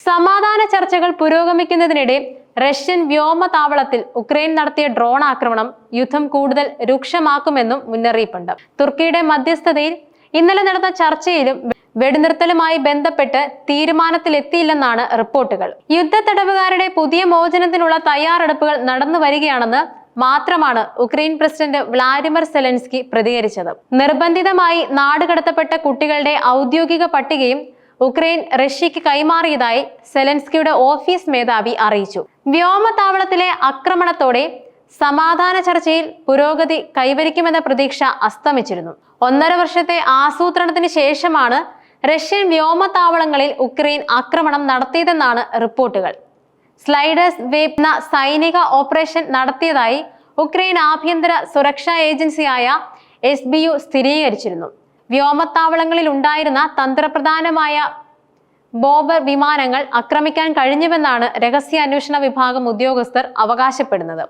സമാധാന ചർച്ചകൾ പുരോഗമിക്കുന്നതിനിടെ Russian വ്യോമതാവളത്തിൽ Ukraine നടത്തിയ ഡ്രോൺ ആക്രമണം യുദ്ധം കൂടുതൽ രൂക്ഷമാക്കുമെന്നും മുന്നറിയിപ്പുണ്ട്. തുർക്കിയുടെ മധ്യസ്ഥതയിൽ ഇന്നലെ നടന്ന ചർച്ചയിലും വെടിനിർത്തലുമായി ബന്ധപ്പെട്ട് തീരുമാനത്തിലെത്തിയില്ലെന്നാണ് റിപ്പോർട്ടുകൾ. യുദ്ധ തടവുകാരുടെ പുതിയ മോചനത്തിനുള്ള തയ്യാറെടുപ്പുകൾ നടന്നു വരികയാണെന്ന് മാത്രമാണ് ഉക്രൈൻ പ്രസിഡന്റ് വ്ളാഡിമിർ സെലൻസ്കി പ്രതികരിച്ചത്. നിർബന്ധിതമായി നാടുകടത്തപ്പെട്ട കുട്ടികളുടെ ഔദ്യോഗിക പട്ടികയും ഉക്രൈൻ റഷ്യക്ക് കൈമാറിയതായി സെലൻസ്കിയുടെ ഓഫീസ് മേധാവി അറിയിച്ചു. വ്യോമതാവളത്തിലെ ആക്രമണത്തോടെ സമാധാന ചർച്ചയിൽ പുരോഗതി കൈവരിക്കുമെന്ന പ്രതീക്ഷ അസ്തമിച്ചിരുന്നു. 1.5 വർഷത്തെ ആസൂത്രണത്തിന് ശേഷമാണ് റഷ്യൻ വ്യോമതാവളങ്ങളിൽ ഉക്രൈൻ ആക്രമണം നടത്തിയതെന്നാണ് റിപ്പോർട്ടുകൾ. സ്ലൈഡേഴ്സ് വേവ് എന്ന സൈനിക ഓപ്പറേഷൻ നടത്തിയതായി ഉക്രൈൻ ആഭ്യന്തര സുരക്ഷാ ഏജൻസിയായ SBU സ്ഥിരീകരിച്ചിരുന്നു. വ്യോമത്താവളങ്ങളിൽ ഉണ്ടായിരുന്ന തന്ത്രപ്രധാനമായ ബോംബർ വിമാനങ്ങൾ ആക്രമിക്കാൻ കഴിഞ്ഞുവെന്നാണ് രഹസ്യാന്വേഷണ വിഭാഗം ഉദ്യോഗസ്ഥർ അവകാശപ്പെടുന്നത്.